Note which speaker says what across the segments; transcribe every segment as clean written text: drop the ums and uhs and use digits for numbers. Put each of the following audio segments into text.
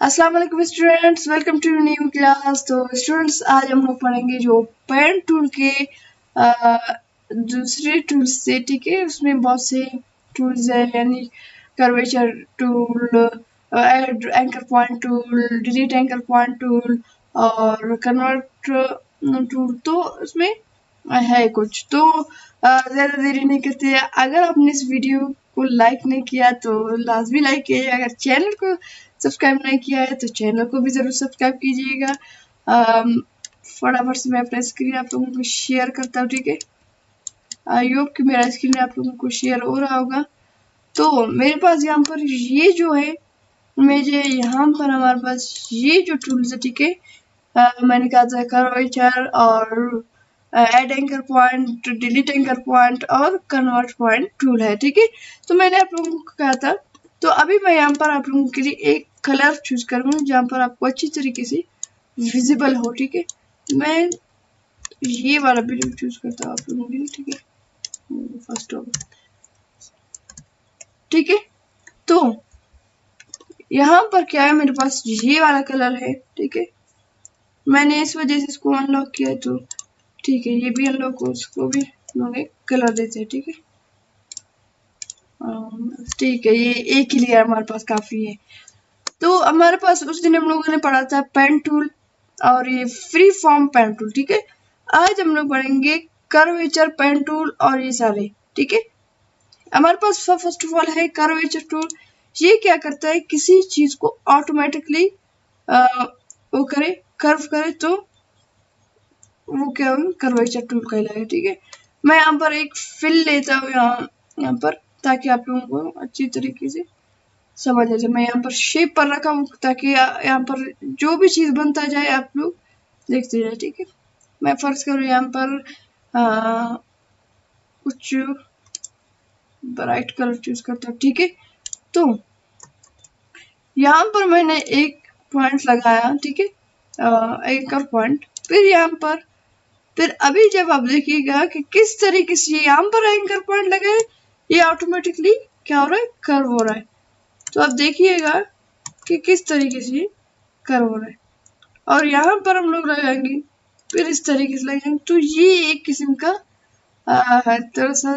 Speaker 1: अस्सलाम वालेकुम students, welcome to new class. तो स्टूडेंट्स, आज हम लोग पढ़ेंगे जो पेन टूल के दूसरे टूल्स से। ठीक है, उसमें बहुत से टूल्स है, यानी curvature tool, add anchor point tool, delete anchor point tool और कन्वर्ट टूल। तो उसमें है कुछ। तो ज़्यादा देरी नहीं करते, अगर आपने इस वीडियो को लाइक नहीं किया तो लाजमी लाइक कीजिए। अगर चैनल को सब्सक्राइब नहीं किया है तो चैनल को भी ज़रूर सब्सक्राइब कीजिएगा। फटाफट से मैं अपना स्क्रीन आप लोगों को शेयर करता हूँ। ठीक है, आई होप कि मेरा स्क्रीन आप लोगों को शेयर हो रहा होगा। तो मेरे पास यहाँ पर ये जो है, मुझे यहाँ पर हमारे पास ये जो टूल्स है, ठीक है, मैंने कहा था कर्वेचर और add anchor point, delete anchor point और कन्वर्ट पॉइंट टूल है। ठीक है, तो मैंने आप लोगों को कहा था। तो अभी मैं यहाँ पर आप लोगों के लिए एक कलर चूज करूँगा जहाँ पर आपको अच्छी तरीके से विजिबल हो। ठीक है, मैं ये वाला बिल्कुल चूज करता हूँ आप लोगों के लिए। ठीक है, फर्स्ट ऑफ, ठीक है, तो यहाँ पर क्या है, मेरे पास ये वाला कलर है। ठीक है, मैंने इस वजह से इसको अनलॉक किया। तो ठीक है, ये भी अनलॉक हो, उसको भी कलर देते हैं। ठीक है, ठीक है, ये एक ही लेयर हमारे पास काफी है। तो हमारे पास उस दिन हम लोगों ने पढ़ा था पेन टूल और ये फ्री फॉर्म पेन टूल। ठीक है, आज हम लोग पढ़ेंगे कर्वेचर पेन टूल और ये सारे। ठीक है, हमारे पास फर्स्ट ऑफ ऑल है कर्वेचर टूल। ये क्या करता है, किसी चीज को ऑटोमेटिकली वो करे, कर्व करे, तो वो क्या होगा, कर्वेचर टूल कहलाएगा। ठीक है, मैं यहाँ पर एक फिल लेता हूँ यहाँ पर, ताकि आप लोगों को अच्छी तरीके से समझ आ जाए। मैं यहाँ पर शेप पर रखा हूँ ताकि यहाँ पर जो भी चीज बनता जाए आप लोग देखते जाए। ठीक है, मैं फर्ज करूँ यहाँ पर कुछ ब्राइट कलर चूज करता हूँ। ठीक है, तो यहाँ पर मैंने एक पॉइंट लगाया। ठीक है, एक और पॉइंट, फिर यहाँ पर, फिर अभी जब आप देखिएगा कि किस तरीके से यहाँ पर एंकर पॉइंट लगे, ये ऑटोमेटिकली क्या हो रहा है, कर्व हो रहा है। तो आप देखिएगा कि किस तरीके से कर्व हो रहा है, और यहाँ पर हम लोग लगाएंगे, फिर इस तरीके से लगाएंगे। तो ये एक किस्म का थोड़ा सा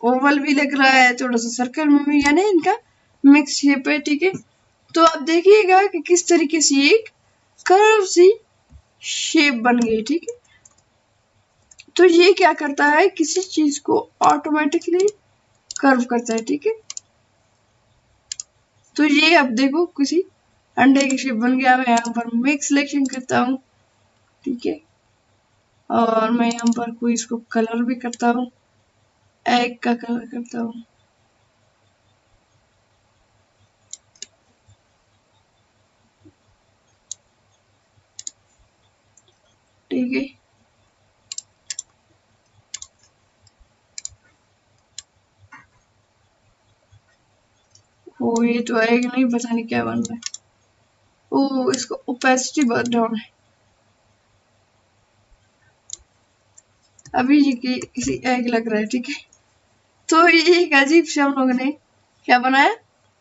Speaker 1: ओवल भी लग रहा है, थोड़ा सा सर्कल में भी, यानी इनका मिक्स शेप है। ठीक है, तो आप देखिएगा कि किस तरीके से एक कर्व सी शेप बन गई। ठीक है, तो ये क्या करता है, किसी चीज को ऑटोमेटिकली कर्व करता है। ठीक है, तो ये अब देखो किसी अंडे की शेप बन गया। मैं यहाँ पर मिक्स सिलेक्शन करता हूँ। ठीक है, और मैं यहाँ पर कोई इसको कलर भी करता हूँ, एग का कलर करता हूँ। ठीक है, ओ ये तो एग नहीं, पता नहीं क्या बन रहा है। ओ, इसको ओपेसिटी बहुत डाउन है। अभी ये किसी एग लग रहा है। ठीक है, तो ये एक अजीब से हम लोगों ने क्या बनाया,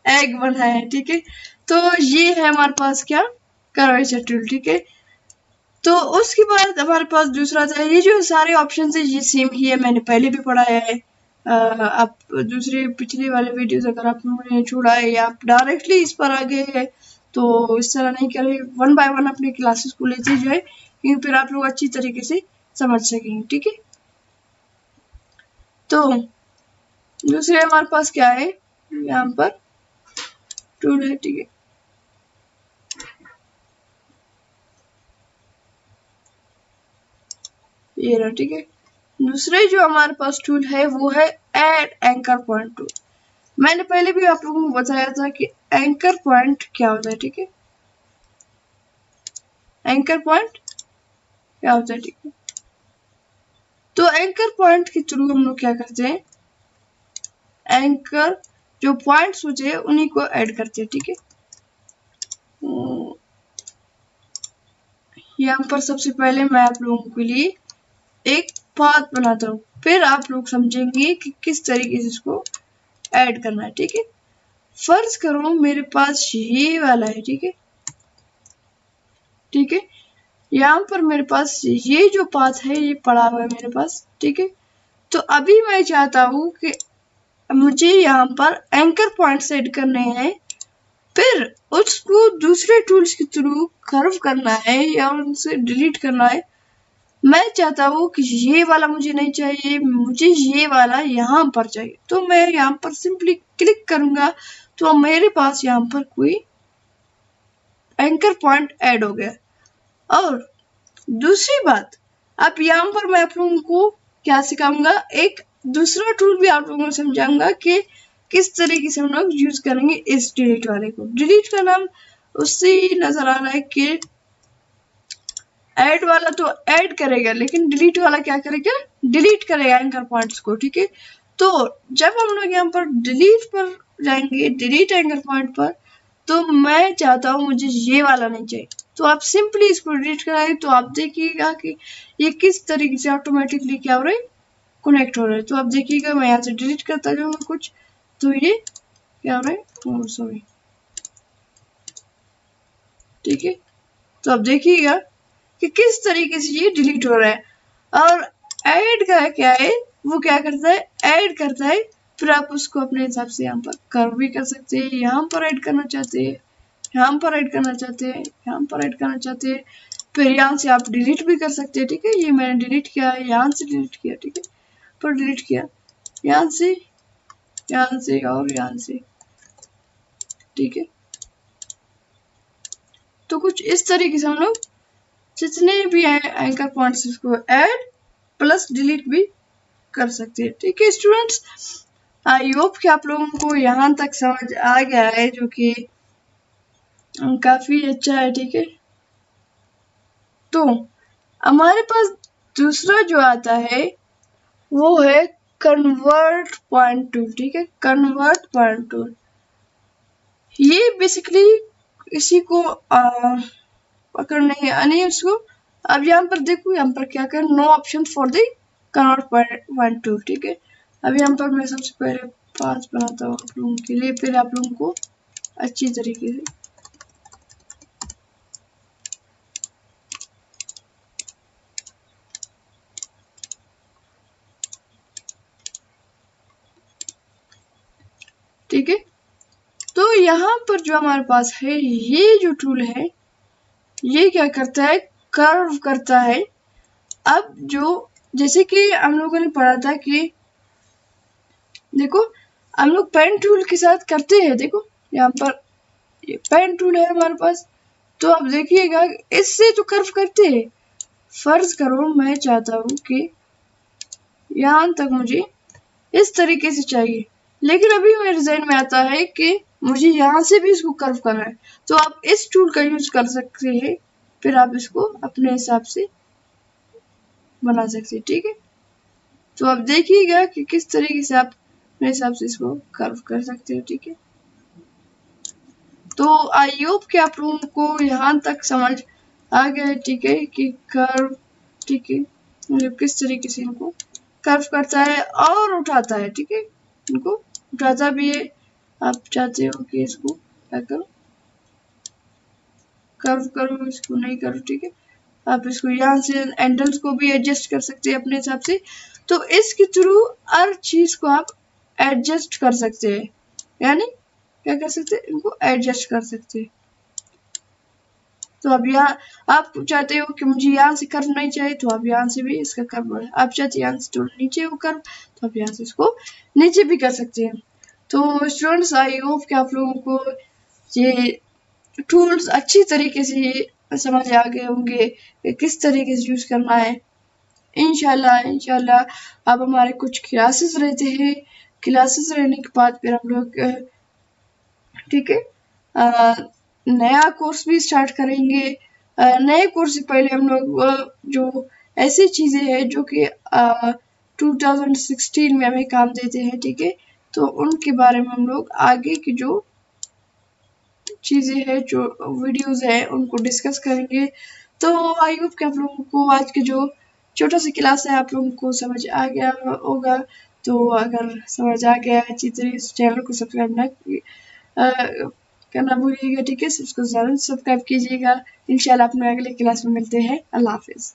Speaker 1: एग बनाया है। ठीक है, तो ये है हमारे पास क्या, कर्वेचर टूल। ठीक है, तो उसके बाद हमारे पास दूसरा था, ये जो सारे ऑप्शन है ये सेम ही है, मैंने पहले भी पढ़ाया है। आप दूसरे पिछले वाले वीडियोस अगर आप लोगों ने छोड़ा है या आप डायरेक्टली इस पर आ गए हैं तो इस तरह नहीं करें, वन बाय वन अपने क्लासेस को लेते जाए, क्योंकि फिर आप लोग अच्छी तरीके से समझ सकेंगे। ठीक है, तो दूसरे हमारे पास क्या है, यहाँ पर टूल है। ठीक है, ये रहा। ठीक है, दूसरे जो हमारे पास टूल है वो है ऐड एंकर पॉइंट टूल। मैंने पहले भी आप लोगों को बताया था कि एंकर पॉइंट क्या होता है। ठीक है, एंकर पॉइंट क्या होता है। ठीक है, तो एंकर पॉइंट के थ्रू हम लोग क्या करते हैं, एंकर जो पॉइंट्स होते हैं उन्हीं को ऐड करते हैं। ठीक है, यहाँ पर सबसे पहले मैं आप लोगों के लिए एक पाथ बनाता हूँ, फिर आप लोग समझेंगे कि किस तरीके से इसको ऐड करना है। ठीक है, फर्ज करो मेरे पास ये वाला है, ठीक है, ठीक है, यहाँ पर मेरे पास ये जो पाथ है ये पड़ा हुआ है मेरे पास, ठीक है। तो अभी मैं चाहता हूँ कि मुझे यहाँ पर एंकर पॉइंट सेट करने हैं, फिर उसको दूसरे टूल्स के थ्रू कर्व करना है या उनसे डिलीट करना है। मैं चाहता हूँ कि ये वाला मुझे नहीं चाहिए, मुझे ये वाला यहाँ पर चाहिए, तो मैं यहाँ पर सिंपली क्लिक करूंगा तो मेरे पास यहाँ पर कोई एंकर पॉइंट ऐड हो गया। और दूसरी बात, अब यहाँ पर मैं आप लोगों को क्या सिखाऊंगा, एक दूसरा टूल भी आप लोगों को समझाऊंगा कि किस तरीके से हम लोग यूज करेंगे इस डिलीट वाले को। डिलीट का नाम उससे नजर आ रहा है कि ऐड वाला तो ऐड करेगा, लेकिन डिलीट वाला क्या करेगा, डिलीट करेगा एंकर पॉइंट्स को, ठीक है। तो जब हम लोग यहाँ पर डिलीट पर जाएंगे, डिलीट एंकर पॉइंट पर, तो मैं चाहता हूँ मुझे ये वाला नहीं चाहिए, तो आप सिंपली इसको डिलीट कराएं तो आप देखिएगा कि ये किस तरीके से ऑटोमेटिकली क्या हो रहा है, कनेक्ट हो रहा है। तो आप देखिएगा मैं यहाँ से डिलीट करता जाऊंगा कुछ, तो ये क्या हो रहा है, सॉरी, ठीक है। तो आप देखिएगा कि किस तरीके से ये डिलीट हो रहा है। और ऐड का क्या है, वो क्या करता है, ऐड करता है, फिर आप उसको अपने हिसाब से यहाँ पर कर्व भी कर सकते हैं, यहाँ पर ऐड करना चाहते हैं, यहाँ पर ऐड करना चाहते हैं, यहाँ पर ऐड करना चाहते हैं, फिर यहाँ से आप डिलीट भी कर सकते हैं, ठीक है। ये मैंने डिलीट किया, यहाँ से डिलीट किया, ठीक है, पर डिलीट किया यहाँ से, यहाँ से और यहाँ से, ठीक है। तो कुछ इस तरीके से हम लोग जितने भी एंकर पॉइंट्स इसको ऐड प्लस डिलीट भी कर सकते हैं, ठीक है स्टूडेंट्स। आई होप कि आप लोगों को यहाँ तक समझ आ गया है, जो कि काफी अच्छा है, ठीक है। तो हमारे पास दूसरा जो आता है वो है कन्वर्ट पॉइंट टूल, ठीक है, कन्वर्ट पॉइंट टूल। ये बेसिकली इसी को पकड़ने है, यानी उसको अब यहाँ पर देखो, यहाँ पर क्या कर, no option for the convert point tool, ठीक है। अब यहाँ पर मैं सबसे पहले पाथ बनाता हूँ आप लोगों के लिए, फिर आप लोगों को अच्छी तरीके से ठीक है। तो यहाँ पर जो हमारे पास है ये जो टूल है, ये क्या करता है, कर्व करता है। अब जो जैसे कि हम लोगों ने पढ़ा था कि देखो हम लोग पेन टूल के साथ करते हैं, देखो यहाँ पर ये पेन टूल है हमारे पास, तो आप देखिएगा इससे तो कर्व करते हैं। फर्ज करो मैं चाहता हूँ कि यहाँ तक मुझे इस तरीके से चाहिए, लेकिन अभी मेरे ज़हन में आता है कि मुझे यहाँ से भी इसको कर्व करना है, तो आप इस टूल का यूज कर सकते हैं, फिर आप इसको अपने हिसाब से बना सकते हैं, ठीक है। तो आप देखिएगा कि किस तरीके से आप अपने हिसाब से इसको कर्व कर सकते हो, ठीक है। तो आई होप कि आप लोगों को यहाँ तक समझ आ गया है, ठीक है, कि कर्व, ठीक है, मतलब किस तरीके से इनको कर्व करता है और उठाता है, ठीक है, इनको उठाता भी है। आप चाहते हो कि इसको क्या करो, कर्व करो, इसको नहीं करो, ठीक है। आप इसको यहाँ से एंगल्स को भी एडजस्ट कर सकते हैं अपने हिसाब से। तो इसके थ्रू हर चीज को आप एडजस्ट कर सकते हैं, यानी क्या कर सकते हैं, इनको एडजस्ट कर सकते हैं। तो अब यहाँ आप चाहते हो कि मुझे यहाँ से कर्व नहीं चाहिए, तो आप यहाँ से भी इसका कर्व बढ़ा, आप चाहते हैं यहाँ से थोड़ा नीचे हो कर्व, तो आप यहाँ से इसको नीचे भी कर सकते हैं। तो स्टूडेंट्स आई होप कि आप लोगों को ये टूल्स अच्छी तरीके से समझ आ गए होंगे कि किस तरीके से यूज करना है। इंशाल्लाह अब हमारे कुछ क्लासेस रहते हैं, क्लासेस रहने के बाद फिर हम लोग ठीक है नया कोर्स भी स्टार्ट करेंगे। नए कोर्स से पहले हम लोग जो ऐसी चीजें हैं जो कि 2016 में हमें काम देते हैं, ठीक है, तो उनके बारे में हम लोग आगे की जो चीजें हैं, जो वीडियोस है, उनको डिस्कस करेंगे। तो आई होप कि आप लोगों को आज की जो छोटा सा क्लास है आप लोगों को समझ आ गया होगा। तो अगर समझ आ गया अच्छी तरह इस चैनल को सब्सक्राइब ना करना भूलिएगा, ठीक है। इसको ज़रूर सब्सक्राइब कीजिएगा। इंशाल्लाह अपने अगले क्लास में मिलते हैं। अल्लाह हाफ़िज़।